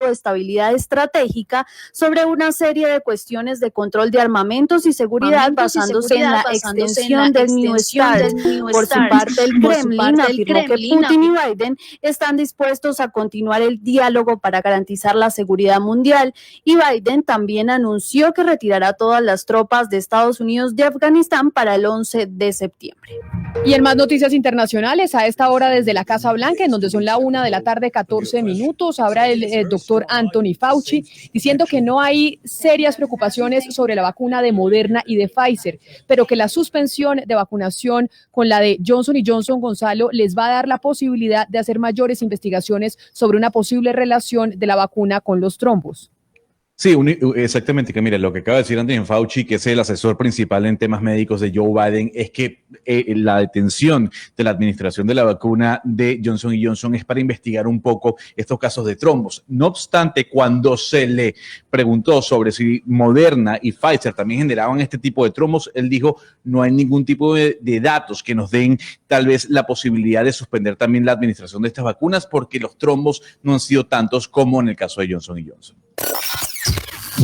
de estabilidad estratégica sobre una serie de cuestiones de control de armamentos y seguridad basándose en la extensión del New START. Por su parte, el Kremlin afirmó que Putin y Biden están dispuestos a continuar el diálogo para garantizar la seguridad mundial, y Biden también anunció que retirará todas las tropas de Estados Unidos de Afganistán para el 11 de septiembre. Y en más noticias internacionales, a esta hora desde la Casa Blanca, en donde son la 1:14 p.m, habla el doctor Anthony Fauci diciendo que no hay serias preocupaciones sobre la vacuna de Moderna y de Pfizer, pero que la suspensión de vacunación con la de Johnson & Johnson, Gonzalo, les va a dar la posibilidad de hacer mayores investigaciones sobre una posible relación de la vacuna con los trombos. Sí, exactamente, que mira, lo que acaba de decir Anthony Fauci, que es el asesor principal en temas médicos de Joe Biden, es que la detención de la administración de la vacuna de Johnson & Johnson es para investigar un poco estos casos de trombos. No obstante, cuando se le preguntó sobre si Moderna y Pfizer también generaban este tipo de trombos, él dijo, no hay ningún tipo de datos que nos den tal vez la posibilidad de suspender también la administración de estas vacunas, porque los trombos no han sido tantos como en el caso de Johnson & Johnson.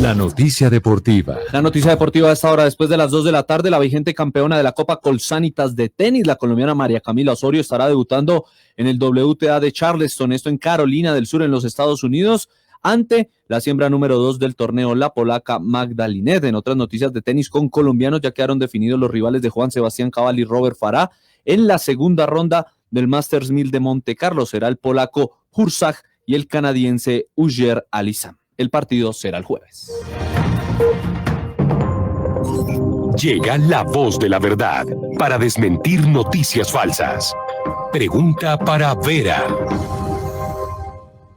La noticia deportiva. La noticia deportiva a esta hora, después de las 2 de la tarde, la vigente campeona de la Copa Colsanitas de tenis, la colombiana María Camila Osorio, estará debutando en el WTA de Charleston, esto en Carolina del Sur, en los Estados Unidos, ante la siembra número 2 del torneo, la polaca Magda Linette. En otras noticias de tenis con colombianos, ya quedaron definidos los rivales de Juan Sebastián Cabal y Robert Farah en la segunda ronda del Masters 1000 de Monte Carlo. Será el polaco Hurzak y el canadiense Ujer Alisam. El partido será el jueves. Llega la voz de la verdad para desmentir noticias falsas. Pregunta para Vera.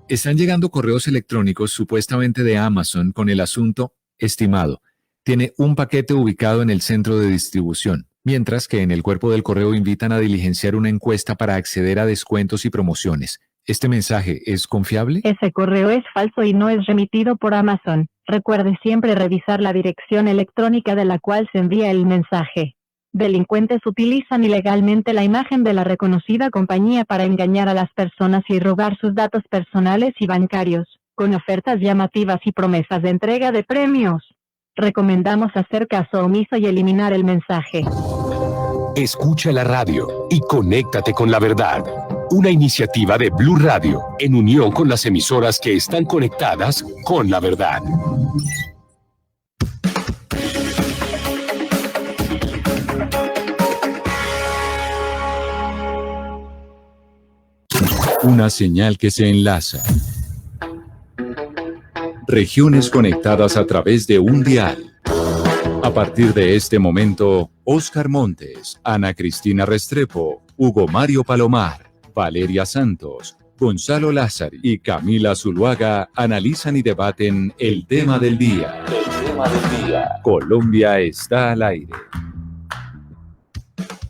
Están llegando correos electrónicos supuestamente de Amazon con el asunto estimado. Tiene un paquete ubicado en el centro de distribución, mientras que en el cuerpo del correo invitan a diligenciar una encuesta para acceder a descuentos y promociones. ¿Este mensaje es confiable? Ese correo es falso y no es remitido por Amazon. Recuerde siempre revisar la dirección electrónica de la cual se envía el mensaje. Delincuentes utilizan ilegalmente la imagen de la reconocida compañía para engañar a las personas y robar sus datos personales y bancarios, con ofertas llamativas y promesas de entrega de premios. Recomendamos hacer caso omiso y eliminar el mensaje. Escucha la radio y conéctate con la verdad. Una iniciativa de Blue Radio en unión con las emisoras que están conectadas con la verdad. Una señal que se enlaza. Regiones conectadas a través de un dial. A partir de este momento, Óscar Montes, Ana Cristina Restrepo, Hugo Mario Palomar, Valeria Santos, Gonzalo Lázari y Camila Zuluaga analizan y debaten el tema del día. Colombia está al aire.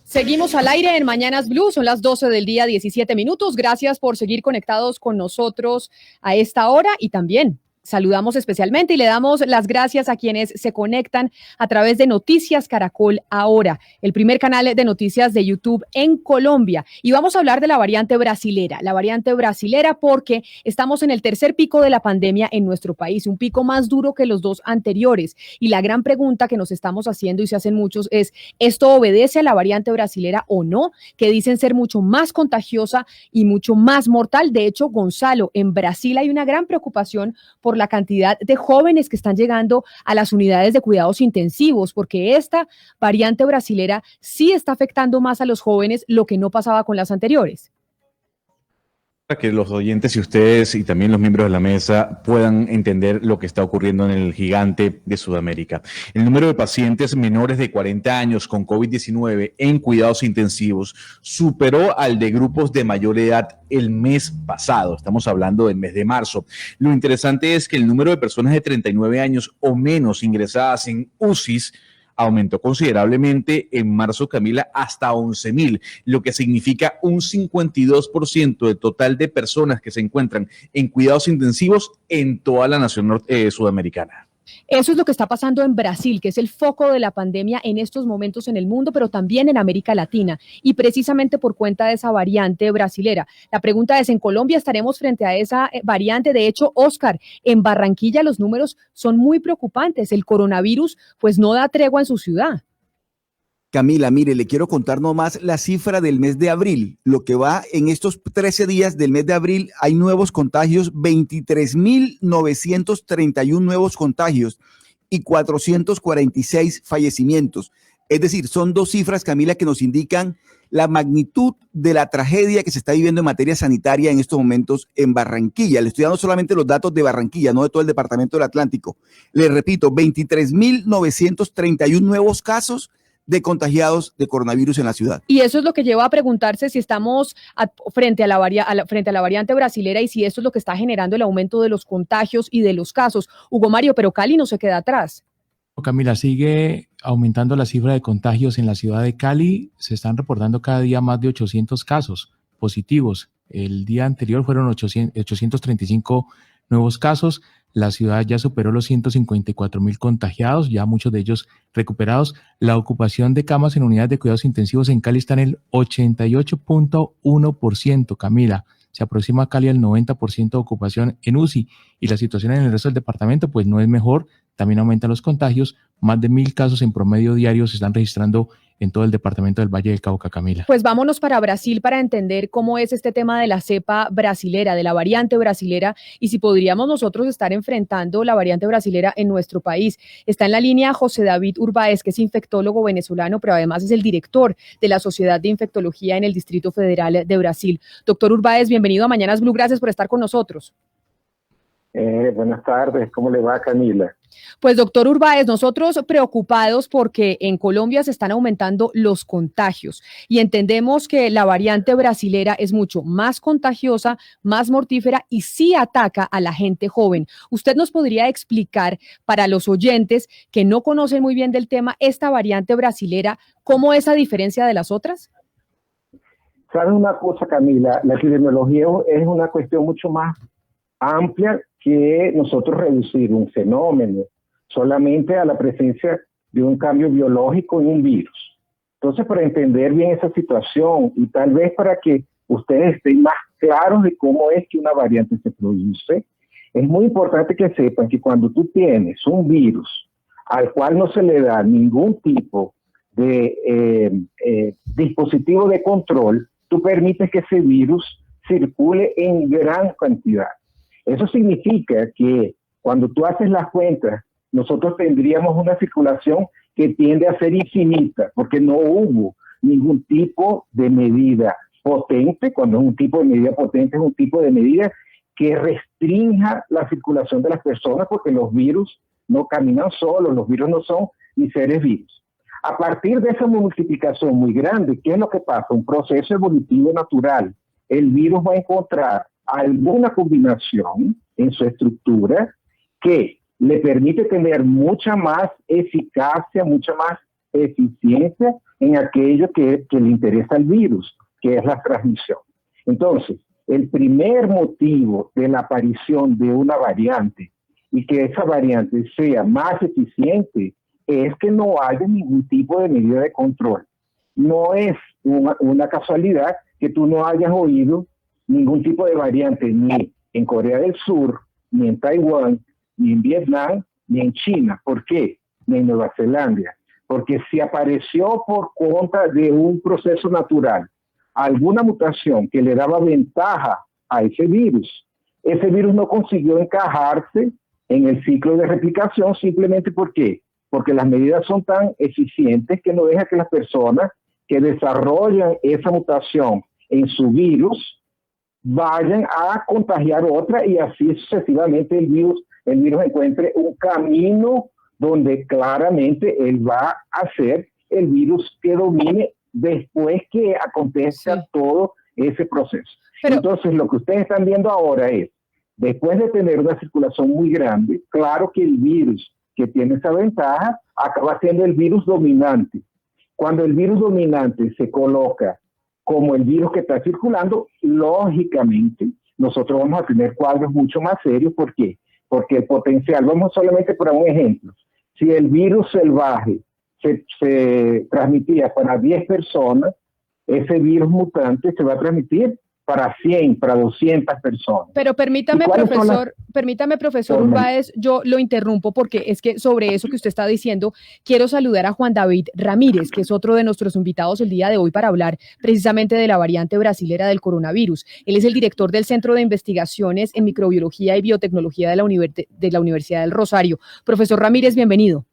Seguimos al aire en Mañanas Blue, son las 12 del día, 17 minutos. Gracias por seguir conectados con nosotros a esta hora y también saludamos especialmente y le damos las gracias a quienes se conectan a través de Noticias Caracol Ahora, el primer canal de noticias de YouTube en Colombia. Y vamos a hablar de la variante brasilera porque estamos en el tercer pico de la pandemia en nuestro país, un pico más duro que los dos anteriores. Y la gran pregunta que nos estamos haciendo y se hacen muchos es, ¿esto obedece a la variante brasilera o no? Que dicen ser mucho más contagiosa y mucho más mortal. De hecho, Gonzalo, en Brasil hay una gran preocupación por la cantidad de jóvenes que están llegando a las unidades de cuidados intensivos, porque esta variante brasilera sí está afectando más a los jóvenes, lo que no pasaba con las anteriores. Para que los oyentes y ustedes y también los miembros de la mesa puedan entender lo que está ocurriendo en el gigante de Sudamérica. El número de pacientes menores de 40 años con COVID-19 en cuidados intensivos superó al de grupos de mayor edad el mes pasado. Estamos hablando del mes de marzo. Lo interesante es que el número de personas de 39 años o menos ingresadas en UCIs aumentó considerablemente en marzo, Camila, hasta 11,000, lo que significa un 52% del total de personas que se encuentran en cuidados intensivos en toda la nación sudamericana. Eso es lo que está pasando en Brasil, que es el foco de la pandemia en estos momentos en el mundo, pero también en América Latina, y precisamente por cuenta de esa variante brasilera. La pregunta es, ¿en Colombia estaremos frente a esa variante? De hecho, Oscar, en Barranquilla los números son muy preocupantes. El coronavirus pues no da tregua en su ciudad. Camila, mire, le quiero contar nomás la cifra del mes de abril. Lo que va en estos 13 días del mes de abril, hay nuevos contagios, 23.931 nuevos contagios y 446 fallecimientos. Es decir, son dos cifras, Camila, que nos indican la magnitud de la tragedia que se está viviendo en materia sanitaria en estos momentos en Barranquilla. Le estoy dando solamente los datos de Barranquilla, no de todo el departamento del Atlántico. Le repito, 23.931 nuevos casos de contagiados de coronavirus en la ciudad. Y eso es lo que lleva a preguntarse si estamos frente a la variante brasilera y si esto es lo que está generando el aumento de los contagios y de los casos. Hugo Mario, pero Cali no se queda atrás. Camila, sigue aumentando la cifra de contagios en la ciudad de Cali. Se están reportando cada día más de 800 casos positivos. El día anterior fueron 835 nuevos casos. La ciudad ya superó los 154.000 contagiados, ya muchos de ellos recuperados. La ocupación de camas en unidades de cuidados intensivos en Cali está en el 88.1%, Camila. Se aproxima Cali al 90% de ocupación en UCI y la situación en el resto del departamento pues no es mejor. También aumentan los contagios. Más de 1.000 casos en promedio diarios se están registrando en todo el departamento del Valle del Cauca, Camila. Pues vámonos para Brasil para entender cómo es este tema de la cepa brasilera, de la variante brasilera, y si podríamos nosotros estar enfrentando la variante brasilera en nuestro país. Está en la línea José David Urbáez, que es infectólogo venezolano, pero además es el director de la Sociedad de Infectología en el Distrito Federal de Brasil. Doctor Urbáez, bienvenido a Mañanas Blue, gracias por estar con nosotros. Buenas tardes, ¿cómo le va, Camila? Pues doctor Urbáez, nosotros preocupados porque en Colombia se están aumentando los contagios y entendemos que la variante brasilera es mucho más contagiosa, más mortífera y sí ataca a la gente joven. ¿Usted nos podría explicar para los oyentes que no conocen muy bien del tema esta variante brasilera, cómo es a diferencia de las otras? ¿Sabe una cosa, Camila? La epidemiología es una cuestión mucho más amplia que nosotros reducir un fenómeno solamente a la presencia de un cambio biológico en un virus. Entonces, para entender bien esa situación y tal vez para que ustedes estén más claros de cómo es que una variante se produce, es muy importante que sepan que cuando tú tienes un virus al cual no se le da ningún tipo de dispositivo de control, tú permites que ese virus circule en gran cantidad. Eso significa que cuando tú haces las cuentas, nosotros tendríamos una circulación que tiende a ser infinita, porque no hubo ningún tipo de medida potente. Cuando es un tipo de medida potente, es un tipo de medida que restrinja la circulación de las personas, porque los virus no caminan solos, los virus no son ni seres vivos. A partir de esa multiplicación muy grande, ¿qué es lo que pasa? Un proceso evolutivo natural. El virus va a encontrar alguna combinación en su estructura que le permite tener mucha más eficacia, mucha más eficiencia en aquello que le interesa al virus, que es la transmisión. Entonces, el primer motivo de la aparición de una variante y que esa variante sea más eficiente es que no haya ningún tipo de medida de control. No es una casualidad que tú no hayas oído ningún tipo de variante ni en Corea del Sur, ni en Taiwán, ni en Vietnam, ni en China. ¿Por qué? Ni en Nueva Zelanda. Porque si apareció por cuenta de un proceso natural alguna mutación que le daba ventaja a ese virus no consiguió encajarse en el ciclo de replicación simplemente porque las medidas son tan eficientes que no deja que las personas que desarrollan esa mutación en su virus vayan a contagiar otra y así sucesivamente el virus encuentre un camino donde claramente él va a ser el virus que domine después que acontezca todo ese proceso. Entonces, lo que ustedes están viendo ahora es, después de tener una circulación muy grande, claro que el virus que tiene esa ventaja acaba siendo el virus dominante. Cuando el virus dominante se coloca como el virus que está circulando, lógicamente nosotros vamos a tener cuadros mucho más serios. ¿Por qué? porque el potencial, vamos solamente por un ejemplo, si el virus salvaje se transmitía para 10 personas, ese virus mutante se va a transmitir para 100, para 200 personas. Pero permítame, profesor Urbáez, yo lo interrumpo porque es que sobre eso que usted está diciendo, quiero saludar a Juan David Ramírez, que es otro de nuestros invitados el día de hoy para hablar precisamente de la variante brasilera del coronavirus. Él es el director del Centro de Investigaciones en Microbiología y Biotecnología de la Universidad del Rosario. Profesor Ramírez, bienvenido.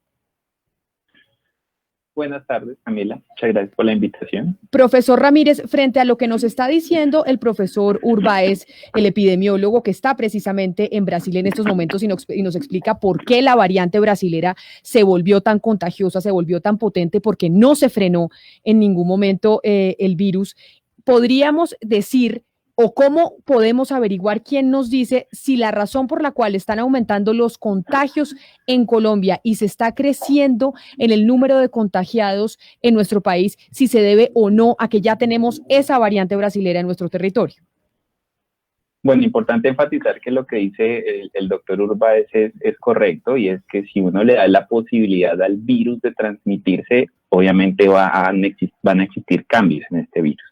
Buenas tardes, Camila. Muchas gracias por la invitación. Profesor Ramírez, frente a lo que nos está diciendo el profesor Urbáez, el epidemiólogo que está precisamente en Brasil en estos momentos y nos explica por qué la variante brasilera se volvió tan contagiosa, se volvió tan potente, porque no se frenó en ningún momento el virus, podríamos decir, o cómo podemos averiguar quién nos dice si la razón por la cual están aumentando los contagios en Colombia y se está creciendo en el número de contagiados en nuestro país, si se debe o no a que ya tenemos esa variante brasilera en nuestro territorio. Bueno, importante enfatizar que lo que dice el doctor Urbáez es correcto, y es que si uno le da la posibilidad al virus de transmitirse, obviamente van a existir cambios en este virus.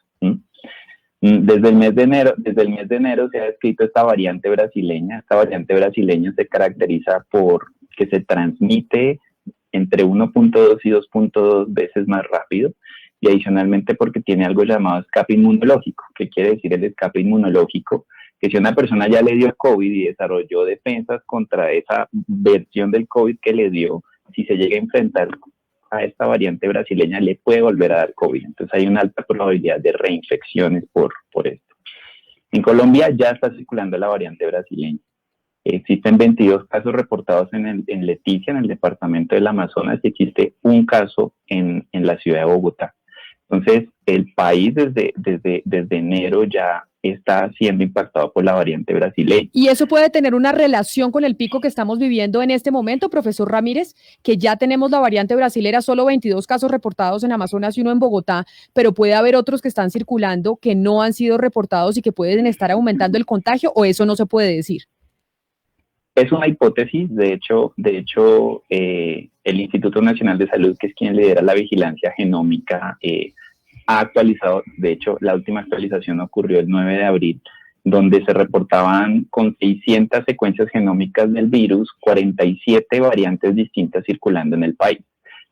Desde el mes de enero se ha descrito esta variante brasileña. Esta variante brasileña se caracteriza por que se transmite entre 1.2 y 2.2 veces más rápido, y adicionalmente porque tiene algo llamado escape inmunológico. ¿Qué quiere decir el escape inmunológico? Que si una persona ya le dio COVID y desarrolló defensas contra esa versión del COVID que le dio, si se llega a enfrentar a esta variante brasileña, le puede volver a dar COVID. Entonces hay una alta probabilidad de reinfecciones por esto. En Colombia ya está circulando la variante brasileña. Existen 22 casos reportados en Leticia, en el departamento del Amazonas, y existe un caso en la ciudad de Bogotá. Entonces, el país desde enero ya está siendo impactado por la variante brasileña. ¿Y eso puede tener una relación con el pico que estamos viviendo en este momento, profesor Ramírez? Que ya tenemos la variante brasilera, solo 22 casos reportados en Amazonas y uno en Bogotá, pero puede haber otros que están circulando que no han sido reportados y que pueden estar aumentando el contagio, ¿o eso no se puede decir? Es una hipótesis. De hecho, el Instituto Nacional de Salud, que es quien lidera la vigilancia genómica, ha actualizado. De hecho, la última actualización ocurrió el 9 de abril, donde se reportaban con 600 secuencias genómicas del virus, 47 variantes distintas circulando en el país.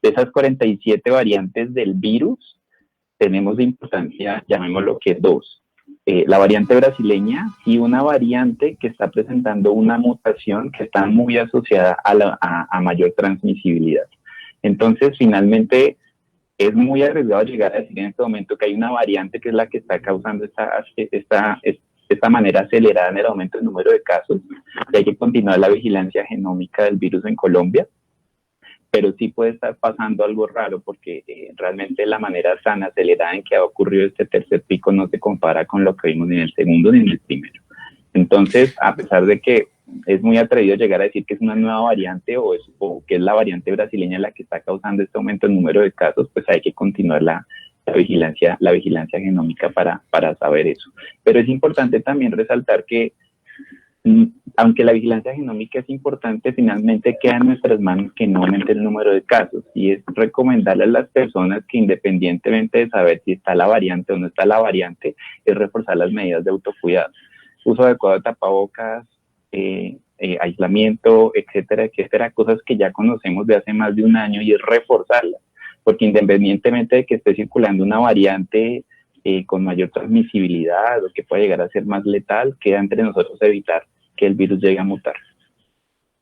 De esas 47 variantes del virus, tenemos de importancia, llamémoslo que dos. La variante brasileña y una variante que está presentando una mutación que está muy asociada a mayor transmisibilidad. Entonces, finalmente, es muy arriesgado llegar a decir en este momento que hay una variante que es la que está causando esta manera acelerada en el aumento del número de casos, y hay que continuar la vigilancia genómica del virus en Colombia, pero sí puede estar pasando algo raro, porque realmente la manera tan acelerada en que ha ocurrido este tercer pico no se compara con lo que vimos ni en el segundo ni en el primero. Entonces, a pesar de que es muy atrevido llegar a decir que es una nueva variante o que es la variante brasileña la que está causando este aumento en número de casos, pues hay que continuar la vigilancia genómica para saber eso. Pero es importante también resaltar que aunque la vigilancia genómica es importante, finalmente queda en nuestras manos que no aumente el número de casos, y es recomendarle a las personas que, independientemente de saber si está la variante o no está la variante, es reforzar las medidas de autocuidado. Uso adecuado de tapabocas, aislamiento, etcétera, cosas que ya conocemos de hace más de un año, y es reforzarlas, porque independientemente de que esté circulando una variante con mayor transmisibilidad o que pueda llegar a ser más letal, queda entre nosotros evitar que el virus llegue a mutar.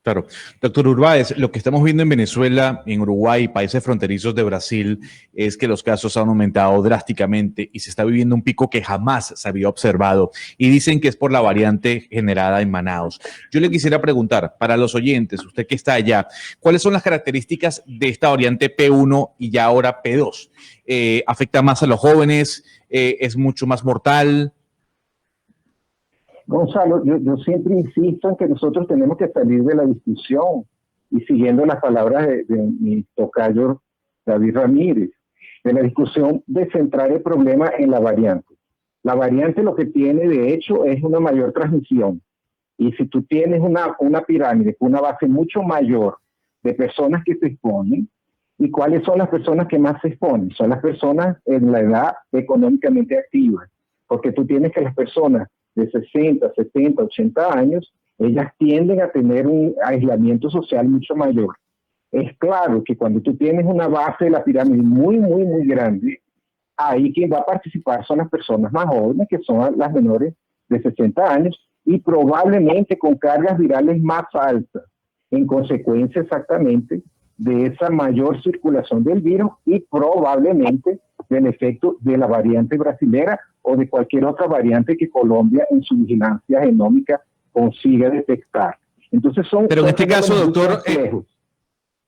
Claro. Doctor Urbáez, lo que estamos viendo en Venezuela, en Uruguay y países fronterizos de Brasil es que los casos han aumentado drásticamente y se está viviendo un pico que jamás se había observado, y dicen que es por la variante generada en Manaos. Yo le quisiera preguntar, para los oyentes, usted que está allá, ¿cuáles son las características de esta variante P1 y ya ahora P2? ¿Afecta más a los jóvenes? ¿Es mucho más mortal? Gonzalo, yo siempre insisto en que nosotros tenemos que salir de la discusión, y siguiendo las palabras de mi tocayo David Ramírez, de la discusión de centrar el problema en la variante. La variante lo que tiene, de hecho, es una mayor transmisión. Y si tú tienes una pirámide con una base mucho mayor de personas que se exponen, ¿y cuáles son las personas que más se exponen? Son las personas en la edad económicamente activa, porque tú tienes que las personas de 60, 70, 80 años, ellas tienden a tener un aislamiento social mucho mayor. Es claro que cuando tú tienes una base de la pirámide muy, muy, muy grande, ahí quien va a participar son las personas más jóvenes, que son las menores de 60 años, y probablemente con cargas virales más altas, en consecuencia exactamente de esa mayor circulación del virus y probablemente del efecto de la variante brasilera o de cualquier otra variante que Colombia en su vigilancia genómica consiga detectar. Entonces Pero en este caso, doctor,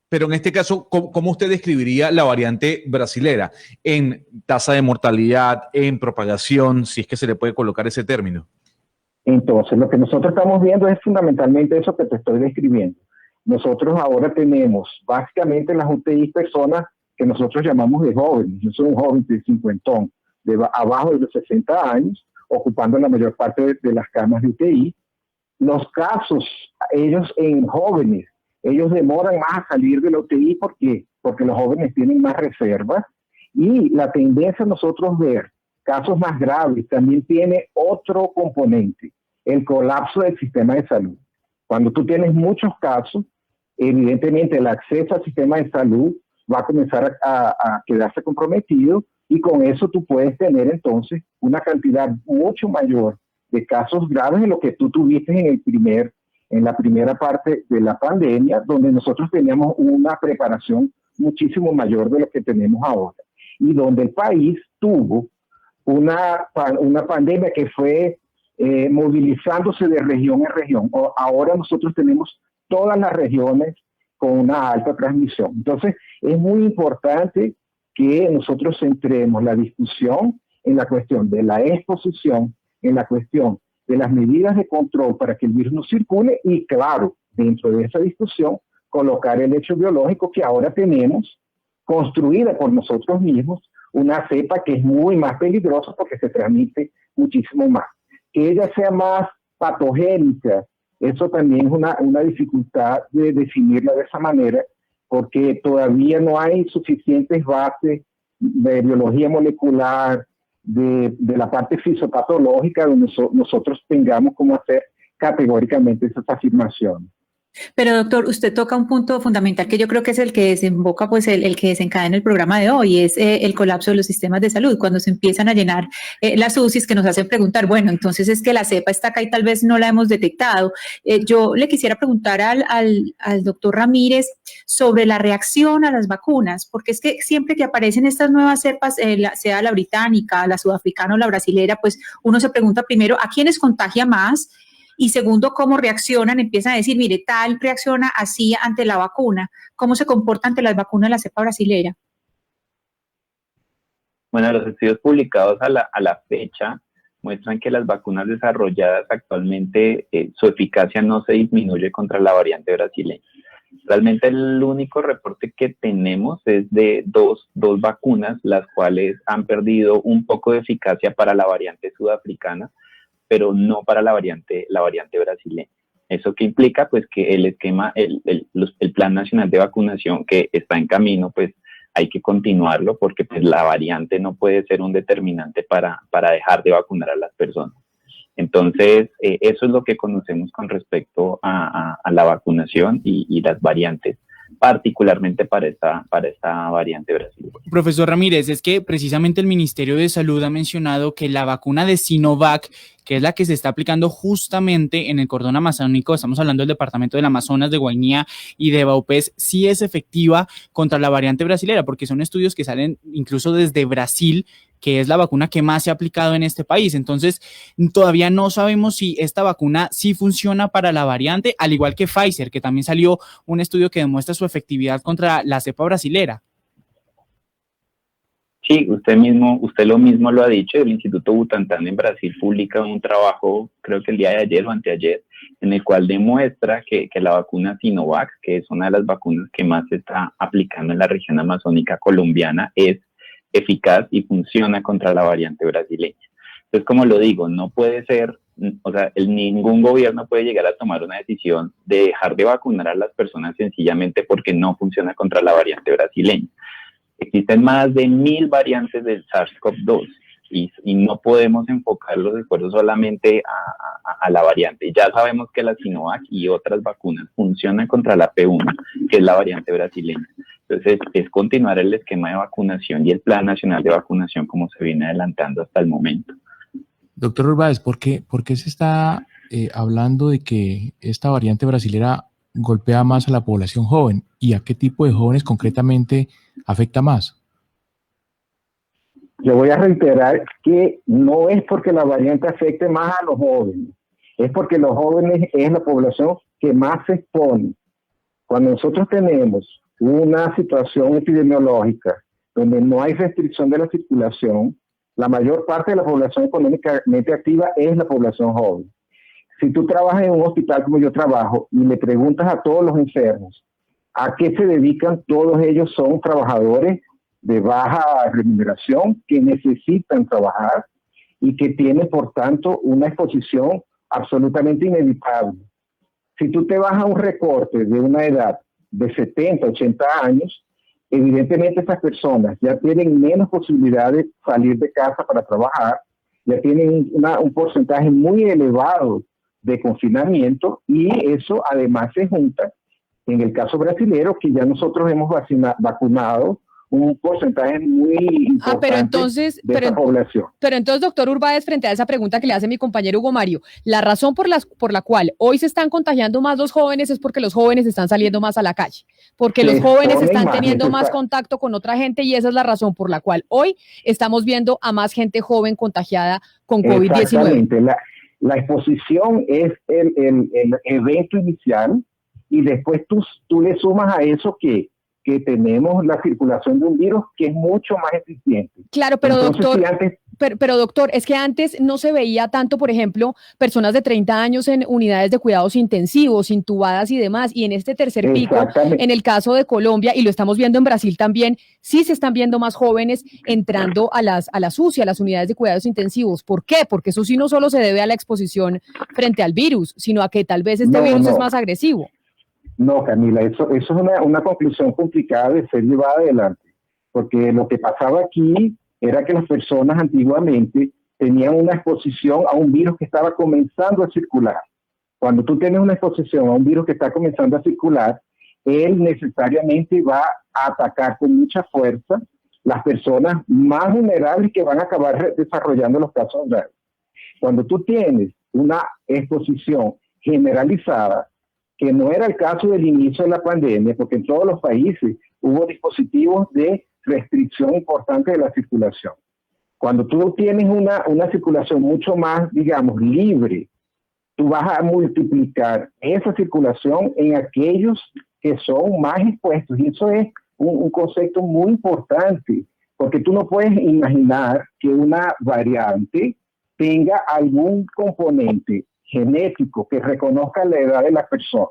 pero en este caso, ¿cómo usted describiría la variante brasilera en tasa de mortalidad, en propagación, si es que se le puede colocar ese término? Entonces, lo que nosotros estamos viendo es fundamentalmente eso que te estoy describiendo. Nosotros ahora tenemos básicamente en las UTI personas que nosotros llamamos de jóvenes. Yo soy un joven de cincuentón, abajo de los 60 años, ocupando la mayor parte de las camas de UTI. Los casos, ellos en jóvenes, ellos demoran más a salir de la UTI porque los jóvenes tienen más reservas, y la tendencia a nosotros ver casos más graves también tiene otro componente, el colapso del sistema de salud. Cuando tú tienes muchos casos, evidentemente el acceso al sistema de salud va a comenzar a quedarse comprometido, y con eso tú puedes tener entonces una cantidad mucho mayor de casos graves de lo que tú tuviste en la primera parte de la pandemia, donde nosotros teníamos una preparación muchísimo mayor de lo que tenemos ahora, y donde el país tuvo una pandemia que fue movilizándose de región en región. Ahora nosotros tenemos todas las regiones con una alta transmisión. Entonces, es muy importante que nosotros centremos la discusión en la cuestión de la exposición, en la cuestión de las medidas de control para que el virus no circule, y claro, dentro de esa discusión, colocar el hecho biológico que ahora tenemos construida por nosotros mismos, una cepa que es muy más peligrosa porque se transmite muchísimo más. Que ella sea más patogénica, eso también es una dificultad de definirla de esa manera, porque todavía no hay suficientes bases de biología molecular, de la parte fisiopatológica, donde nosotros tengamos cómo hacer categóricamente esas afirmaciones. Pero doctor, usted toca un punto fundamental que yo creo que es el que desemboca, pues el que desencadena el programa de hoy, es el colapso de los sistemas de salud, cuando se empiezan a llenar las UCIs, que nos hacen preguntar, bueno, entonces es que la cepa está acá y tal vez no la hemos detectado. Yo le quisiera preguntar al doctor Ramírez sobre la reacción a las vacunas, porque es que siempre que aparecen estas nuevas cepas, sea la británica, la sudafricana o la brasilera, pues uno se pregunta primero, ¿a quiénes contagia más? Y segundo, ¿cómo reaccionan? Empiezan a decir, mire, tal reacciona así ante la vacuna. ¿Cómo se comporta ante las vacunas la cepa brasilera? Bueno, los estudios publicados a la fecha muestran que las vacunas desarrolladas actualmente, su eficacia no se disminuye contra la variante brasileña. Realmente el único reporte que tenemos es de dos vacunas, las cuales han perdido un poco de eficacia para la variante sudafricana, pero no para la variante brasileña. ¿Eso qué implica? Pues que el esquema, el Plan Nacional de Vacunación que está en camino, pues hay que continuarlo, porque pues la variante no puede ser un determinante para dejar de vacunar a las personas. Entonces, eso es lo que conocemos con respecto a la vacunación y las variantes, particularmente para esta variante brasileña. Profesor Ramírez, es que precisamente el Ministerio de Salud ha mencionado que la vacuna de Sinovac, que es la que se está aplicando justamente en el cordón amazónico, estamos hablando del departamento del Amazonas, de Guainía y de Baupés, sí es efectiva contra la variante brasilera, porque son estudios que salen incluso desde Brasil, que es la vacuna que más se ha aplicado en este país. Entonces, todavía no sabemos si esta vacuna sí funciona para la variante, al igual que Pfizer, que también salió un estudio que demuestra su efectividad contra la cepa brasilera. Sí, usted lo mismo lo ha dicho. El Instituto Butantan en Brasil publica un trabajo, creo que el día de ayer o anteayer, en el cual demuestra que la vacuna Sinovac, que es una de las vacunas que más se está aplicando en la región amazónica colombiana, es eficaz y funciona contra la variante brasileña. Entonces, como lo digo, no puede ser o sea, ningún gobierno puede llegar a tomar una decisión de dejar de vacunar a las personas sencillamente porque no funciona contra la variante brasileña. Existen más de 1000 variantes del SARS-CoV-2 y no podemos enfocar los esfuerzos solamente a la variante. Ya sabemos que la Sinovac y otras vacunas funcionan contra la P1, que es la variante brasileña. Entonces, es continuar el esquema de vacunación y el Plan Nacional de Vacunación como se viene adelantando hasta el momento. Doctor Urbáez, ¿por qué se está hablando de que esta variante brasilera golpea más a la población joven? ¿Y a qué tipo de jóvenes concretamente afecta más? Yo voy a reiterar que no es porque la variante afecte más a los jóvenes, es porque los jóvenes es la población que más se expone. Cuando nosotros tenemos una situación epidemiológica donde no hay restricción de la circulación, la mayor parte de la población económicamente activa es la población joven. Si tú trabajas en un hospital como yo trabajo y le preguntas a todos los enfermos a qué se dedican, todos ellos son trabajadores de baja remuneración que necesitan trabajar y que tienen, por tanto, una exposición absolutamente inevitable. Si tú te vas a un recorte de una edad de 70, 80 años, evidentemente estas personas ya tienen menos posibilidad de salir de casa para trabajar, ya tienen un porcentaje muy elevado de confinamiento y eso además se junta en el caso brasilero, que ya nosotros hemos vacunado un porcentaje muy importante de esta población. Pero entonces, doctor Urbáez, frente a esa pregunta que le hace mi compañero Hugo Mario, la razón por la cual hoy se están contagiando más los jóvenes es porque los jóvenes están saliendo más a la calle, porque los jóvenes están teniendo más contacto con otra gente y esa es la razón por la cual hoy estamos viendo a más gente joven contagiada con COVID-19. Exactamente, la exposición es el evento inicial y después tú le sumas a eso que tenemos la circulación de un virus que es mucho más eficiente. Claro, pero entonces, doctor, pero doctor, es que antes no se veía tanto, por ejemplo, personas de 30 años en unidades de cuidados intensivos, intubadas y demás, y en este tercer pico, en el caso de Colombia, y lo estamos viendo en Brasil también, sí se están viendo más jóvenes entrando a las UCI, a las unidades de cuidados intensivos. ¿Por qué? Porque eso sí no solo se debe a la exposición frente al virus, sino a que tal vez este virus es más agresivo. No, Camila, eso es una conclusión complicada de ser llevada adelante, porque lo que pasaba aquí era que las personas antiguamente tenían una exposición a un virus que estaba comenzando a circular. Cuando tú tienes una exposición a un virus que está comenzando a circular, él necesariamente va a atacar con mucha fuerza las personas más vulnerables que van a acabar desarrollando los casos graves. Cuando tú tienes una exposición generalizada, que no era el caso del inicio de la pandemia, porque en todos los países hubo dispositivos de restricción importante de la circulación. Cuando tú tienes una circulación mucho más, digamos, libre, tú vas a multiplicar esa circulación en aquellos que son más expuestos. Y eso es un concepto muy importante, porque tú no puedes imaginar que una variante tenga algún componente genético que reconozca la edad de la persona.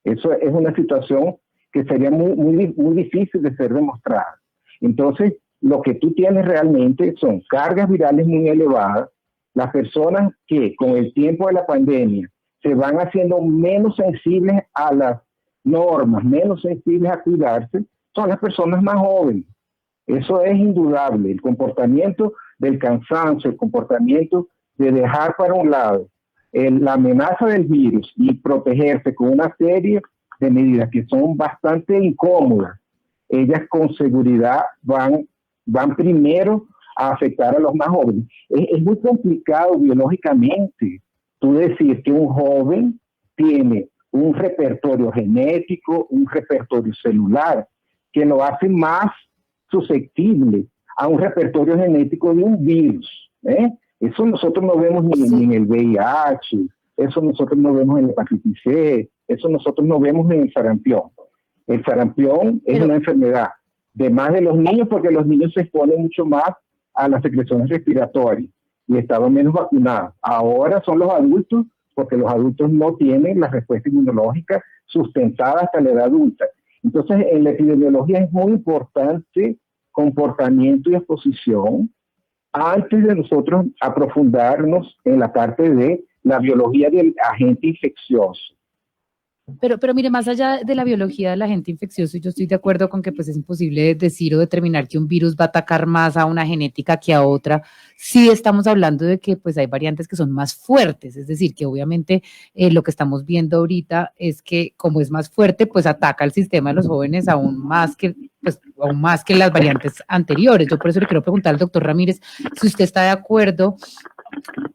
Eso es una situación que sería muy difícil de ser demostrada. Entonces, lo que tú tienes realmente son cargas virales muy elevadas. Las personas que con el tiempo de la pandemia se van haciendo menos sensibles a las normas, menos sensibles a cuidarse, son las personas más jóvenes. Eso es indudable. El comportamiento del cansancio, el comportamiento de dejar para un lado la amenaza del virus y protegerse con una serie de medidas que son bastante incómodas, ellas con seguridad van primero a afectar a los más jóvenes. Es muy complicado biológicamente tú decir que un joven tiene un repertorio genético, un repertorio celular, que lo hace más susceptible a un repertorio genético de un virus, Eso nosotros no vemos ni en el VIH, eso nosotros no vemos en la hepatitis C, eso nosotros no vemos en el sarampión. El sarampión es una enfermedad de más de los niños porque los niños se exponen mucho más a las secreciones respiratorias y estaban menos vacunados. Ahora son los adultos porque los adultos no tienen la respuesta inmunológica sustentada hasta la edad adulta. Entonces, en la epidemiología es muy importante comportamiento y exposición antes de nosotros aprofundarnos en la parte de la biología del agente infeccioso. Pero mire, más allá de la biología del agente infeccioso, yo estoy de acuerdo con que pues es imposible decir o determinar que un virus va a atacar más a una genética que a otra. Sí estamos hablando de que pues hay variantes que son más fuertes, es decir, que obviamente lo que estamos viendo ahorita es que como es más fuerte, pues ataca al sistema de los jóvenes aún más que las variantes anteriores. Yo por eso le quiero preguntar al doctor Ramírez si usted está de acuerdo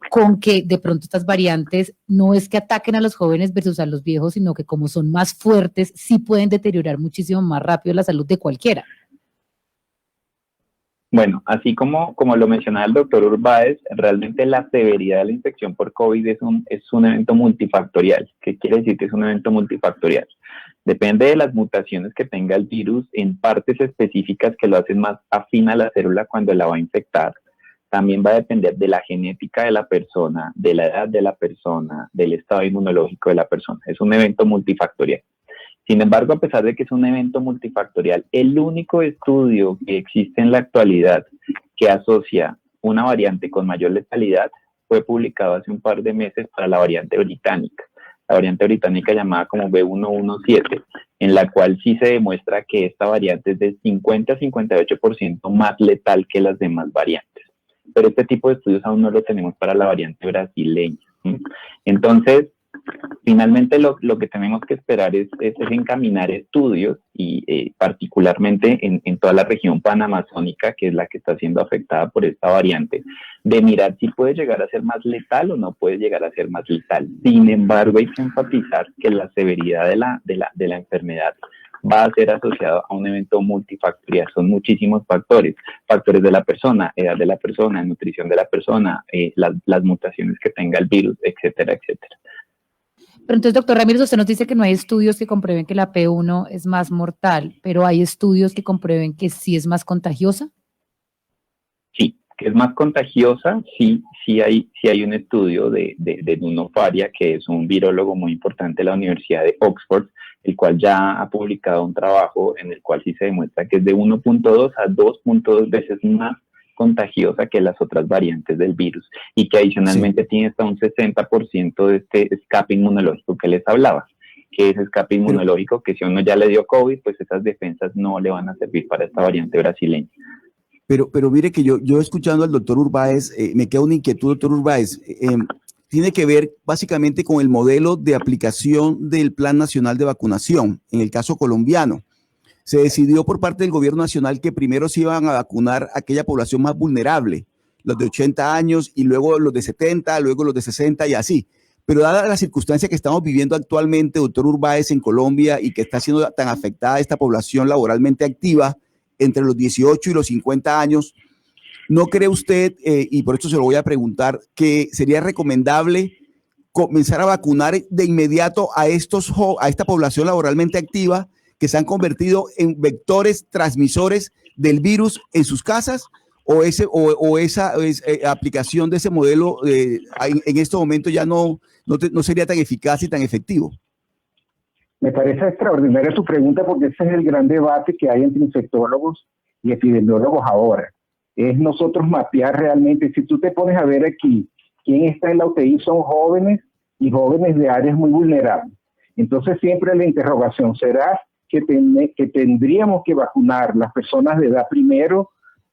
con que de pronto estas variantes no es que ataquen a los jóvenes versus a los viejos, sino que como son más fuertes, sí pueden deteriorar muchísimo más rápido la salud de cualquiera. Bueno, así como lo mencionaba el doctor Urbáez, realmente la severidad de la infección por COVID es un evento multifactorial. ¿Qué quiere decir que es un evento multifactorial? Depende de las mutaciones que tenga el virus en partes específicas que lo hacen más afín a la célula cuando la va a infectar. También va a depender de la genética de la persona, de la edad de la persona, del estado inmunológico de la persona. Es un evento multifactorial. Sin embargo, a pesar de que es un evento multifactorial, el único estudio que existe en la actualidad que asocia una variante con mayor letalidad fue publicado hace un par de meses para la variante británica. La variante británica llamada como B117, en la cual sí se demuestra que esta variante es de 50 a 58% más letal que las demás variantes. Pero este tipo de estudios aún no lo tenemos para la variante brasileña. Entonces, finalmente lo que tenemos que esperar es encaminar estudios y particularmente en toda la región panamazónica, que es la que está siendo afectada por esta variante, de mirar si puede llegar a ser más letal o no puede llegar a ser más letal. Sin embargo, hay que enfatizar que la severidad de la enfermedad va a ser asociado a un evento multifactorial. Son muchísimos factores de la persona, edad de la persona, nutrición de la persona, las mutaciones que tenga el virus, etcétera, etcétera. Pero entonces, doctor Ramírez, usted nos dice que no hay estudios que comprueben que la P1 es más mortal, pero ¿hay estudios que comprueben que sí es más contagiosa? Sí, que es más contagiosa, sí hay un estudio de Nuno Faria, que es un virólogo muy importante de la Universidad de Oxford, el cual ya ha publicado un trabajo en el cual sí se demuestra que es de 1.2 a 2.2 veces más contagiosa que las otras variantes del virus y que adicionalmente tiene hasta un 60% de este escape inmunológico que les hablaba, que es escape inmunológico que si uno ya le dio COVID, pues esas defensas no le van a servir para esta variante brasileña. Pero mire que yo escuchando al doctor Urbáez, me queda una inquietud, doctor Urbáez, tiene que ver básicamente con el modelo de aplicación del Plan Nacional de Vacunación, en el caso colombiano. Se decidió por parte del gobierno nacional que primero se iban a vacunar a aquella población más vulnerable, los de 80 años y luego los de 70, luego los de 60 y así. Pero dada la circunstancia que estamos viviendo actualmente, doctor Urbáez, en Colombia y que está siendo tan afectada esta población laboralmente activa entre los 18 y los 50 años, ¿no cree usted, y por esto se lo voy a preguntar, que sería recomendable comenzar a vacunar de inmediato a esta población laboralmente activa que se han convertido en vectores transmisores del virus en sus casas? ¿O esa aplicación de ese modelo en este momento ya no sería tan eficaz y tan efectivo? Me parece extraordinaria tu pregunta porque ese es el gran debate que hay entre infectólogos y epidemiólogos ahora. Es nosotros mapear realmente, si tú te pones a ver aquí, quién está en la UTI son jóvenes y jóvenes de áreas muy vulnerables. Entonces siempre la interrogación será que tendríamos que vacunar las personas de edad primero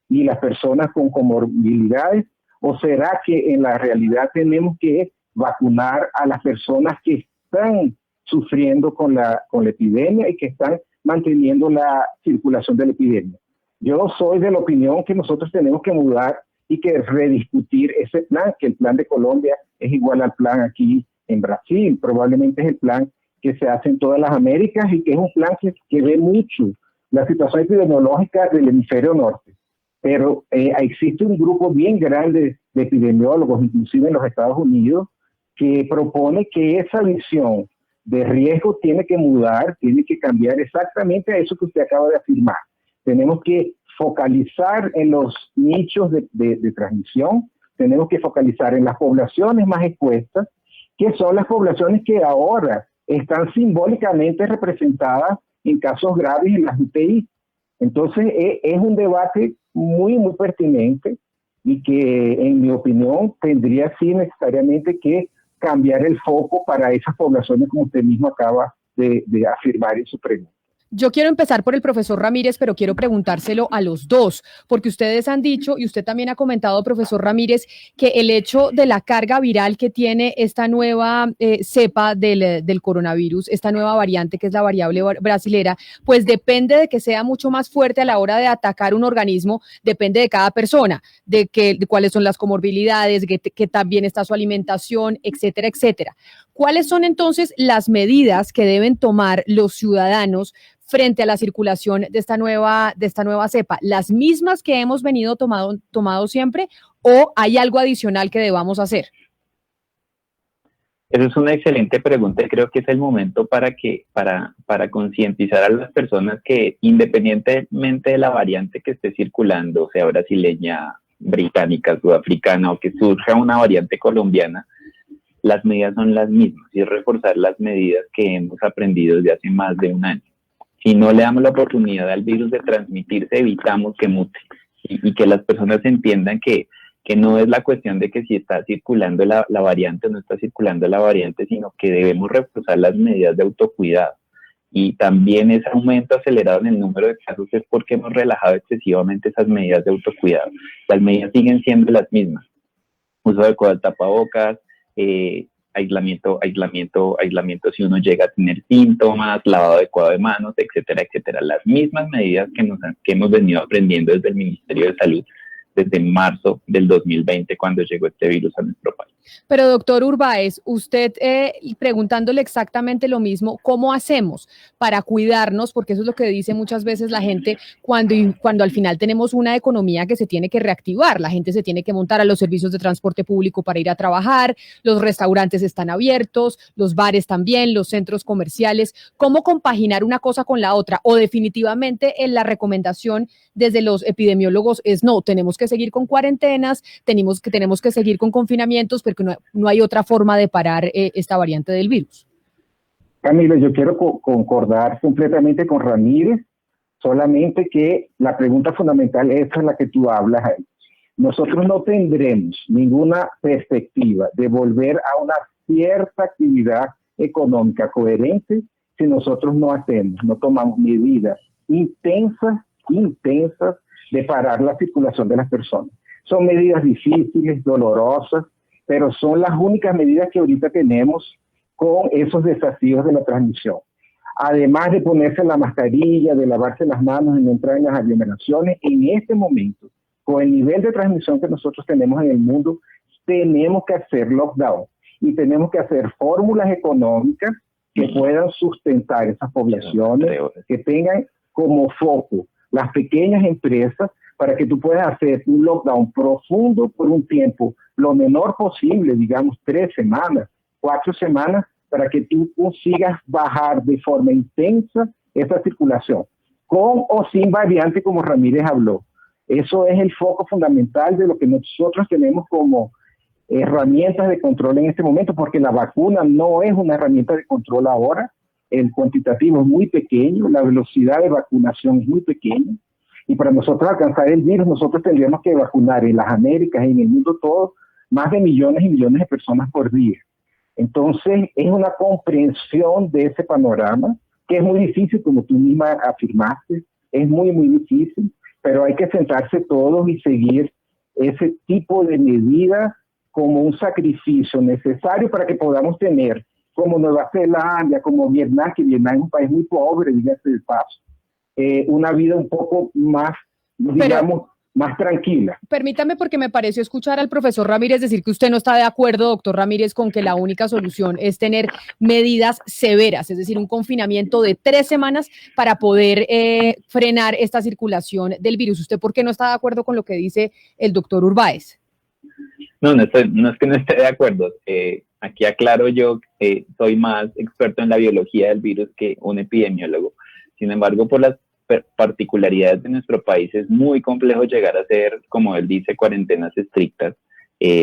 y las personas con comorbilidades, o será que en la realidad tenemos que vacunar a las personas que están sufriendo con la epidemia y que están manteniendo la circulación de la epidemia. Yo soy de la opinión que nosotros tenemos que mudar y que rediscutir ese plan, que el plan de Colombia es igual al plan aquí en Brasil, probablemente es el plan que se hace en todas las Américas y que es un plan que ve mucho la situación epidemiológica del hemisferio norte. Pero existe un grupo bien grande de epidemiólogos, inclusive en los Estados Unidos, que propone que esa visión de riesgo tiene que mudar, tiene que cambiar exactamente a eso que usted acaba de afirmar. Tenemos que focalizar en los nichos de transmisión, tenemos que focalizar en las poblaciones más expuestas, que son las poblaciones que ahora están simbólicamente representadas en casos graves en las UTI. Entonces es un debate muy, muy pertinente y que en mi opinión tendría sí necesariamente que cambiar el foco para esas poblaciones, como usted mismo acaba de afirmar en su pregunta. Yo quiero empezar por el profesor Ramírez, pero quiero preguntárselo a los dos, porque ustedes han dicho, y usted también ha comentado, profesor Ramírez, que el hecho de la carga viral que tiene esta nueva cepa del coronavirus, esta nueva variante que es la variable brasilera, pues depende de que sea mucho más fuerte a la hora de atacar un organismo, depende de cada persona, de cuáles son las comorbilidades, que también está su alimentación, etcétera, etcétera. ¿Cuáles son entonces las medidas que deben tomar los ciudadanos frente a la circulación de esta nueva cepa? ¿Las mismas que hemos venido tomado siempre o hay algo adicional que debamos hacer? Esa es una excelente pregunta y creo que es el momento para concientizar a las personas que, independientemente de la variante que esté circulando, sea brasileña, británica, sudafricana o que surja una variante colombiana, las medidas son las mismas y es reforzar las medidas que hemos aprendido desde hace más de un año. Si no le damos la oportunidad al virus de transmitirse, evitamos que mute y que las personas entiendan que no es la cuestión de que si está circulando la variante o no está circulando la variante, sino que debemos reforzar las medidas de autocuidado. Y también ese aumento acelerado en el número de casos es porque hemos relajado excesivamente esas medidas de autocuidado. Las medidas siguen siendo las mismas. Uso adecuado del tapabocas, aislamiento si uno llega a tener síntomas, lavado adecuado de manos, etcétera, etcétera. Las mismas medidas que hemos venido aprendiendo desde el Ministerio de Salud desde marzo del 2020, cuando llegó este virus a nuestro país. Pero doctor Urbáez, usted preguntándole exactamente lo mismo, ¿cómo hacemos para cuidarnos? Porque eso es lo que dice muchas veces la gente cuando al final tenemos una economía que se tiene que reactivar, la gente se tiene que montar a los servicios de transporte público para ir a trabajar, los restaurantes están abiertos, los bares también, los centros comerciales. ¿Cómo compaginar una cosa con la otra? O definitivamente la recomendación desde los epidemiólogos es no, tenemos que seguir con cuarentenas, tenemos que seguir con confinamientos, porque no hay otra forma de parar esta variante del virus. Camilo, yo quiero concordar completamente con Ramírez, solamente que la pregunta fundamental es la que tú hablas ahí. Nosotros no tendremos ninguna perspectiva de volver a una cierta actividad económica coherente si nosotros no tomamos medidas intensas de parar la circulación de las personas. Son medidas difíciles, dolorosas, pero son las únicas medidas que ahorita tenemos con esos desafíos de la transmisión. Además de ponerse la mascarilla, de lavarse las manos y no entrar en las aglomeraciones, en este momento, con el nivel de transmisión que nosotros tenemos en el mundo, tenemos que hacer lockdown y tenemos que hacer fórmulas económicas que puedan sustentar esas poblaciones, que tengan como foco las pequeñas empresas, para que tú puedas hacer un lockdown profundo por un tiempo lo menor posible, digamos 3 semanas, 4 semanas, para que tú consigas bajar de forma intensa esa circulación, con o sin variante, como Ramírez habló. Eso es el foco fundamental de lo que nosotros tenemos como herramientas de control en este momento, porque la vacuna no es una herramienta de control ahora, el cuantitativo es muy pequeño, la velocidad de vacunación es muy pequeña, y para nosotros alcanzar el virus, nosotros tendríamos que vacunar en las Américas y en el mundo todo más de millones y millones de personas por día. Entonces, es una comprensión de ese panorama, que es muy difícil, como tú misma afirmaste, es muy, muy difícil, pero hay que sentarse todos y seguir ese tipo de medidas como un sacrificio necesario para que podamos tener, como Nueva Zelanda, como Vietnam, que Vietnam es un país muy pobre, dígase de paso, una vida un poco más, digamos, más tranquila. Permítame, porque me pareció escuchar al profesor Ramírez decir que usted no está de acuerdo, doctor Ramírez, con que la única solución es tener medidas severas, es decir, un confinamiento de 3 semanas para poder frenar esta circulación del virus. ¿Usted por qué no está de acuerdo con lo que dice el doctor Urbáez? No es que no esté de acuerdo. Aquí aclaro yo, soy más experto en la biología del virus que un epidemiólogo. Sin embargo, por las particularidades de nuestro país es muy complejo llegar a hacer, como él dice, cuarentenas estrictas,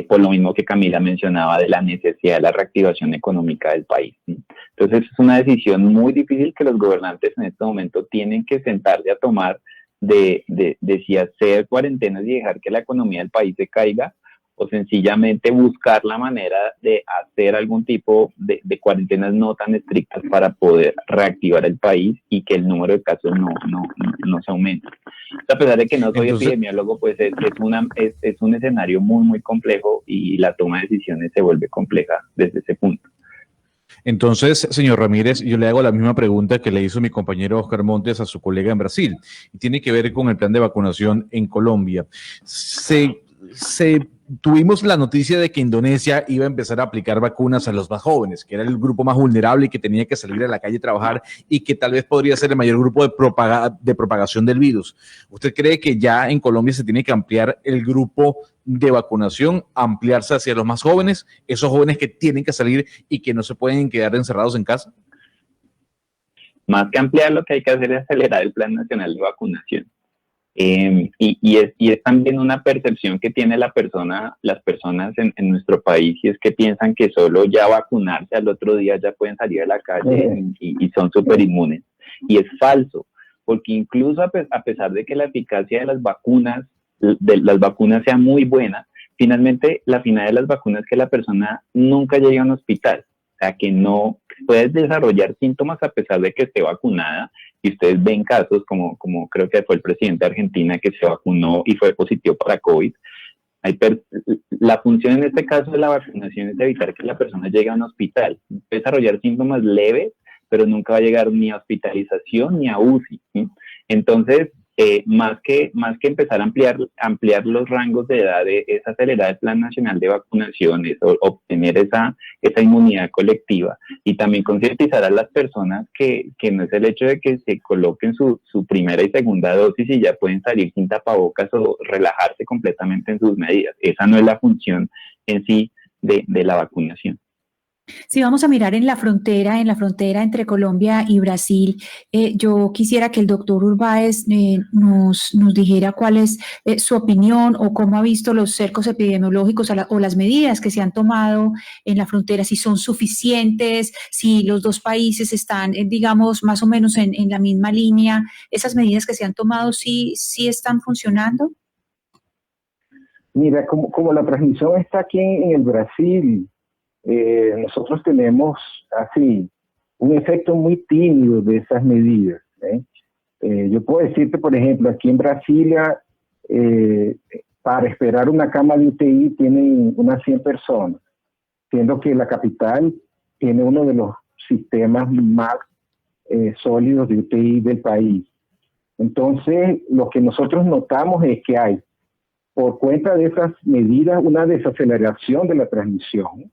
por lo mismo que Camila mencionaba de la necesidad de la reactivación económica del país. Entonces es una decisión muy difícil que los gobernantes en este momento tienen que sentarse a tomar de si hacer cuarentenas y dejar que la economía del país se caiga, o sencillamente buscar la manera de hacer algún tipo de cuarentenas no tan estrictas para poder reactivar el país y que el número de casos no se aumente. A pesar de que no soy epidemiólogo, pues es un escenario muy, muy complejo y la toma de decisiones se vuelve compleja desde ese punto. Entonces, señor Ramírez, yo le hago la misma pregunta que le hizo mi compañero Oscar Montes a su colega en Brasil, y tiene que ver con el plan de vacunación en Colombia. Tuvimos la noticia de que Indonesia iba a empezar a aplicar vacunas a los más jóvenes, que era el grupo más vulnerable y que tenía que salir a la calle a trabajar y que tal vez podría ser el mayor grupo de propagación del virus. ¿Usted cree que ya en Colombia se tiene que ampliar el grupo de vacunación, ampliarse hacia los más jóvenes, esos jóvenes que tienen que salir y que no se pueden quedar encerrados en casa? Más que ampliar, lo que hay que hacer es acelerar el Plan Nacional de Vacunación. Y es también una percepción que tiene las personas en nuestro país, y es que piensan que solo ya vacunarse al otro día ya pueden salir a la calle y son súper inmunes. Y es falso, porque incluso a pesar de que la eficacia de las vacunas sea muy buena, finalmente la finalidad de las vacunas es que la persona nunca llegue a un hospital. O sea, que no puedes desarrollar síntomas a pesar de que esté vacunada, y ustedes ven casos como creo que fue el presidente de Argentina que se vacunó y fue positivo para COVID. La función en este caso de la vacunación es evitar que la persona llegue a un hospital. Puede desarrollar síntomas leves, pero nunca va a llegar ni a hospitalización ni a UCI, ¿sí? Entonces, más que empezar a ampliar los rangos de edad, es acelerar el Plan Nacional de Vacunación, es obtener esa inmunidad colectiva, y también concientizar a las personas que no es el hecho de que se coloquen su primera y segunda dosis y ya pueden salir sin tapabocas o relajarse completamente en sus medidas. Esa no es la función en sí de la vacunación. Si vamos a mirar en la frontera entre Colombia y Brasil, yo quisiera que el doctor Urbáez nos dijera cuál es su opinión o cómo ha visto los cercos epidemiológicos o las medidas que se han tomado en la frontera, si son suficientes, si los dos países están, digamos, más o menos en la misma línea. ¿Esas medidas que se han tomado sí están funcionando? Mira, como la transmisión está aquí en el Brasil, nosotros tenemos así un efecto muy tímido de esas medidas. Yo puedo decirte, por ejemplo, aquí en Brasilia, para esperar una cama de UTI tienen unas 100 personas, siendo que la capital tiene uno de los sistemas más sólidos de UTI del país. Entonces, lo que nosotros notamos es que hay, por cuenta de esas medidas, una desaceleración de la transmisión,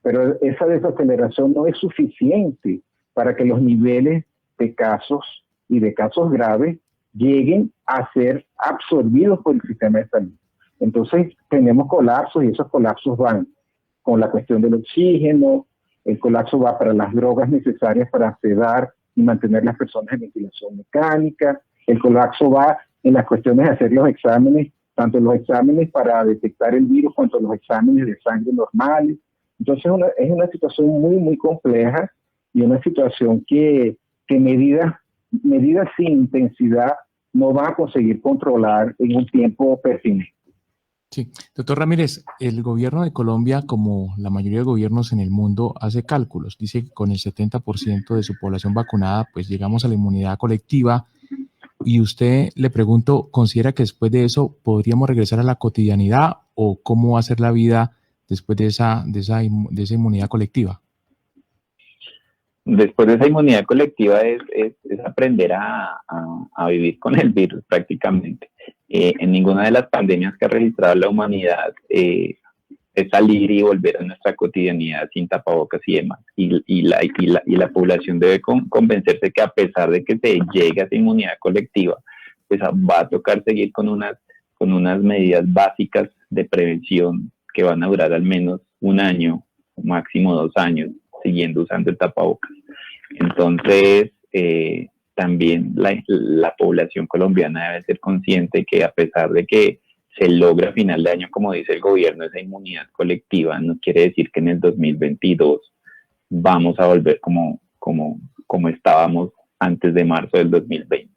pero esa desaceleración no es suficiente para que los niveles de casos y de casos graves lleguen a ser absorbidos por el sistema de salud. Entonces tenemos colapsos, y esos colapsos van con la cuestión del oxígeno, el colapso va para las drogas necesarias para sedar y mantener las personas en ventilación mecánica, el colapso va en las cuestiones de hacer los exámenes, tanto los exámenes para detectar el virus cuanto los exámenes de sangre normales. Entonces es una situación muy, muy compleja, y una situación que medidas sin intensidad no va a conseguir controlar en un tiempo pertinente. Sí, doctor Ramírez, el gobierno de Colombia, como la mayoría de gobiernos en el mundo, hace cálculos. Dice que con el 70% de su población vacunada, pues llegamos a la inmunidad colectiva. Y usted, le pregunto, ¿considera que después de eso podríamos regresar a la cotidianidad, o cómo va a ser la vida después de esa inmunidad colectiva? Después de esa inmunidad colectiva es aprender a vivir con el virus prácticamente. En ninguna de las pandemias que ha registrado la humanidad es salir y volver a nuestra cotidianidad sin tapabocas y demás. Y la población debe convencerse que, a pesar de que se llegue a esa inmunidad colectiva, pues va a tocar seguir con unas medidas básicas de prevención que van a durar al menos un año, máximo 2 años, siguiendo usando el tapabocas. Entonces, también la población colombiana debe ser consciente que, a pesar de que se logra a final de año, como dice el gobierno, esa inmunidad colectiva, no quiere decir que en el 2022 vamos a volver como estábamos antes de marzo del 2020.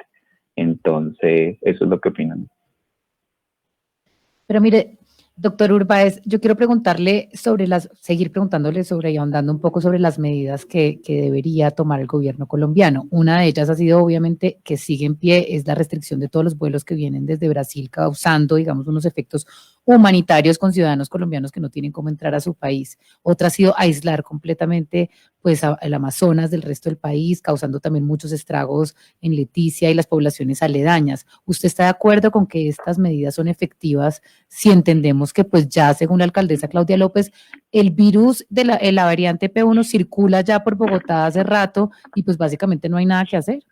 Entonces, eso es lo que opinamos. Pero mire, Doctor Urbáez, yo quiero seguir preguntándole y ahondando un poco sobre las medidas que debería tomar el gobierno colombiano. Una de ellas ha sido, obviamente, que sigue en pie, es la restricción de todos los vuelos que vienen desde Brasil, causando, digamos, unos efectos humanitarios con ciudadanos colombianos que no tienen cómo entrar a su país. Otra ha sido aislar completamente, pues, el Amazonas del resto del país, causando también muchos estragos en Leticia y las poblaciones aledañas. ¿Usted está de acuerdo con que estas medidas son efectivas si entendemos que, pues, ya según la alcaldesa Claudia López, el virus de la variante P1 circula ya por Bogotá hace rato y pues básicamente no hay nada que hacer?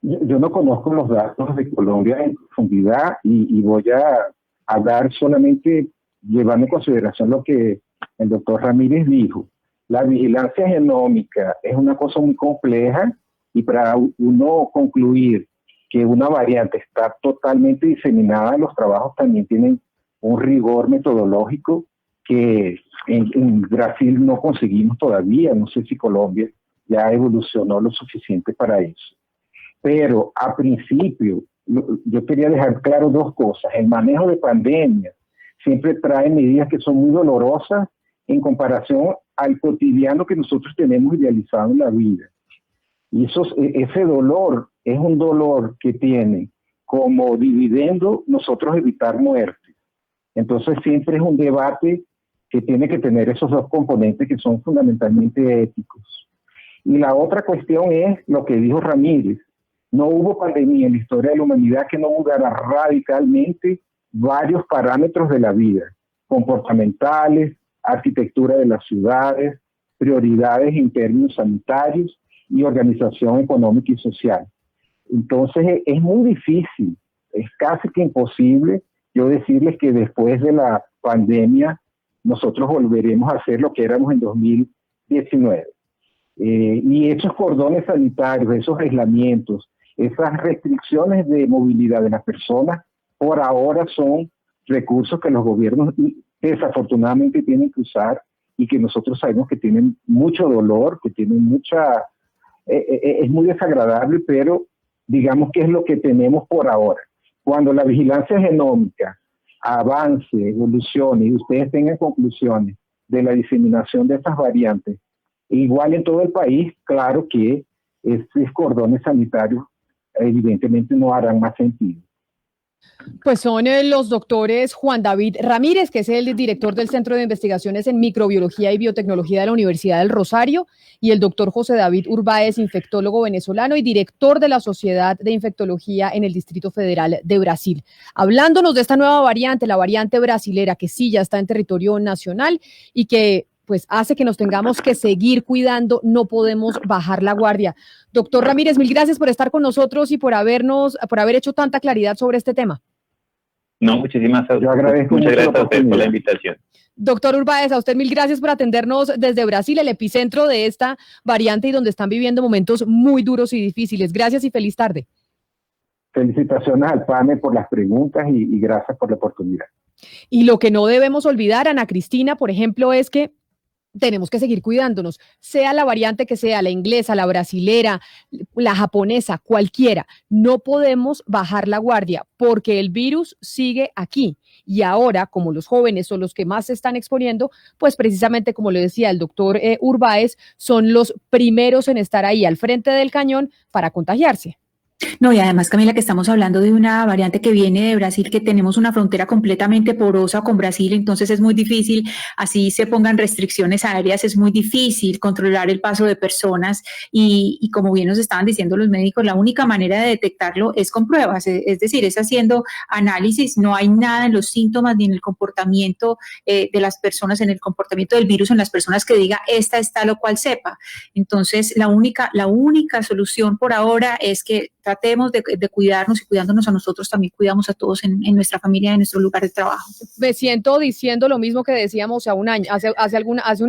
Yo no conozco los datos de Colombia en profundidad y voy a hablar solamente llevando en consideración lo que el doctor Ramírez dijo. La vigilancia genómica es una cosa muy compleja y para uno concluir que una variante está totalmente diseminada, los trabajos también tienen un rigor metodológico que en Brasil no conseguimos todavía. No sé si Colombia ya evolucionó lo suficiente para eso. Pero a principio, yo quería dejar claro dos cosas. El manejo de pandemia siempre trae medidas que son muy dolorosas en comparación al cotidiano que nosotros tenemos idealizado en la vida. Y ese dolor es un dolor que tiene como dividendo nosotros evitar muerte. Entonces siempre es un debate que tiene que tener esos dos componentes que son fundamentalmente éticos. Y la otra cuestión es lo que dijo Ramírez. No hubo pandemia en la historia de la humanidad que no mudara radicalmente varios parámetros de la vida, comportamentales, arquitectura de las ciudades, prioridades en términos sanitarios y organización económica y social. Entonces es muy difícil, es casi que imposible yo decirles que después de la pandemia nosotros volveremos a ser lo que éramos en 2019. Y esos cordones sanitarios, esos aislamientos, esas restricciones de movilidad de las personas, por ahora son recursos que los gobiernos desafortunadamente tienen que usar y que nosotros sabemos que tienen mucho dolor, que tienen mucha... es muy desagradable, pero digamos que es lo que tenemos por ahora. Cuando la vigilancia genómica avance, evolucione y ustedes tengan conclusiones de la diseminación de estas variantes, igual en todo el país, claro que estos cordones sanitarios evidentemente no harán más sentido. Pues son los doctores Juan David Ramírez, que es el director del Centro de Investigaciones en Microbiología y Biotecnología de la Universidad del Rosario, y el doctor José David Urbáez, infectólogo venezolano y director de la Sociedad de Infectología en el Distrito Federal de Brasil, hablándonos de esta nueva variante, la variante brasilera, que sí ya está en territorio nacional y que pues hace que nos tengamos que seguir cuidando, no podemos bajar la guardia. Doctor Ramírez, mil gracias por estar con nosotros y por haber hecho tanta claridad sobre este tema. No, muchas gracias a usted por la invitación. Doctor Urbáez, a usted mil gracias por atendernos desde Brasil, el epicentro de esta variante y donde están viviendo momentos muy duros y difíciles. Gracias y feliz tarde. Felicitaciones al panel por las preguntas y gracias por la oportunidad. Y lo que no debemos olvidar, Ana Cristina, por ejemplo, es que tenemos que seguir cuidándonos, sea la variante que sea, la inglesa, la brasilera, la japonesa, cualquiera. No podemos bajar la guardia porque el virus sigue aquí. Y ahora, como los jóvenes son los que más se están exponiendo, pues precisamente, como le decía el doctor Urbáez, son los primeros en estar ahí al frente del cañón para contagiarse. No, y además, Camila, que estamos hablando de una variante que viene de Brasil, que tenemos una frontera completamente porosa con Brasil, entonces es muy difícil, así se pongan restricciones aéreas, es muy difícil controlar el paso de personas y como bien nos estaban diciendo los médicos, la única manera de detectarlo es con pruebas, es decir, es haciendo análisis, no hay nada en los síntomas ni en el comportamiento de las personas, en el comportamiento del virus en las personas que diga esta es tal o cual cepa. Entonces, la única solución por ahora es que tratemos de cuidarnos y cuidándonos a nosotros también cuidamos a todos en nuestra familia, en nuestro lugar de trabajo. Me siento diciendo lo mismo que decíamos hace un año.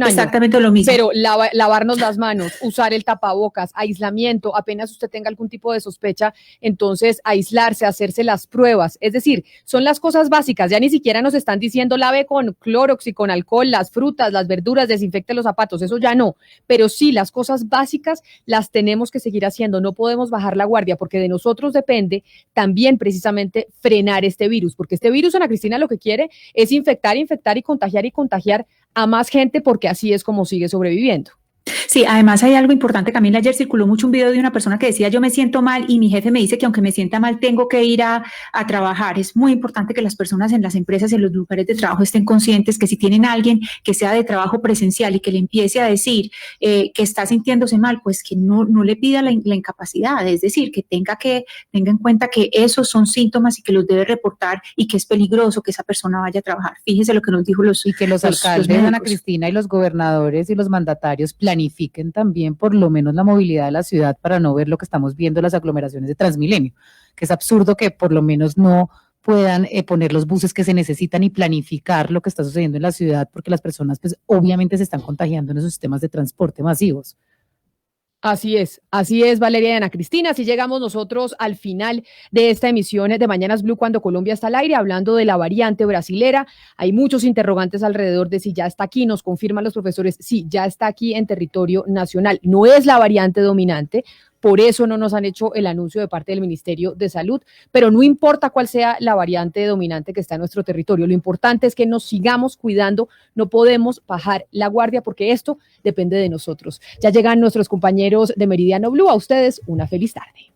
Exactamente lo mismo. Pero lavarnos las manos, usar el tapabocas, aislamiento, apenas usted tenga algún tipo de sospecha, entonces aislarse, hacerse las pruebas. Es decir, son las cosas básicas. Ya ni siquiera nos están diciendo lave con Clorox y con alcohol las frutas, las verduras, desinfecte los zapatos. Eso ya no. Pero sí, las cosas básicas las tenemos que seguir haciendo. No podemos bajar la guardia porque de de nosotros depende también precisamente frenar este virus, porque este virus, Ana Cristina, lo que quiere es infectar y contagiar a más gente, porque así es como sigue sobreviviendo. Sí, además hay algo importante, Camila. Ayer circuló mucho un video de una persona que decía: yo me siento mal y mi jefe me dice que aunque me sienta mal tengo que ir a trabajar. Es muy importante que las personas en las empresas, en los lugares de trabajo, estén conscientes que si tienen a alguien que sea de trabajo presencial y que le empiece a decir que está sintiéndose mal, pues que no le pida la incapacidad, es decir, que tenga en cuenta que esos son síntomas y que los debe reportar y que es peligroso que esa persona vaya a trabajar. Fíjese lo que nos dijo los alcaldes, Ana Cristina, y los gobernadores y los mandatarios planifiquen también por lo menos la movilidad de la ciudad para no ver lo que estamos viendo en las aglomeraciones de Transmilenio, que es absurdo que por lo menos no puedan poner los buses que se necesitan y planificar lo que está sucediendo en la ciudad, porque las personas pues obviamente se están contagiando en esos sistemas de transporte masivos. Así es, Valeria y Ana Cristina. Así llegamos nosotros al final de esta emisión de Mañanas Blue, cuando Colombia está al aire, hablando de la variante brasilera. Hay muchos interrogantes alrededor de si ya está aquí. Nos confirman los profesores, sí, ya está aquí en territorio nacional. No es la variante dominante, por eso no nos han hecho el anuncio de parte del Ministerio de Salud, pero no importa cuál sea la variante dominante que está en nuestro territorio. Lo importante es que nos sigamos cuidando. No podemos bajar la guardia porque esto depende de nosotros. Ya llegan nuestros compañeros de Meridiano Blue. A ustedes una feliz tarde.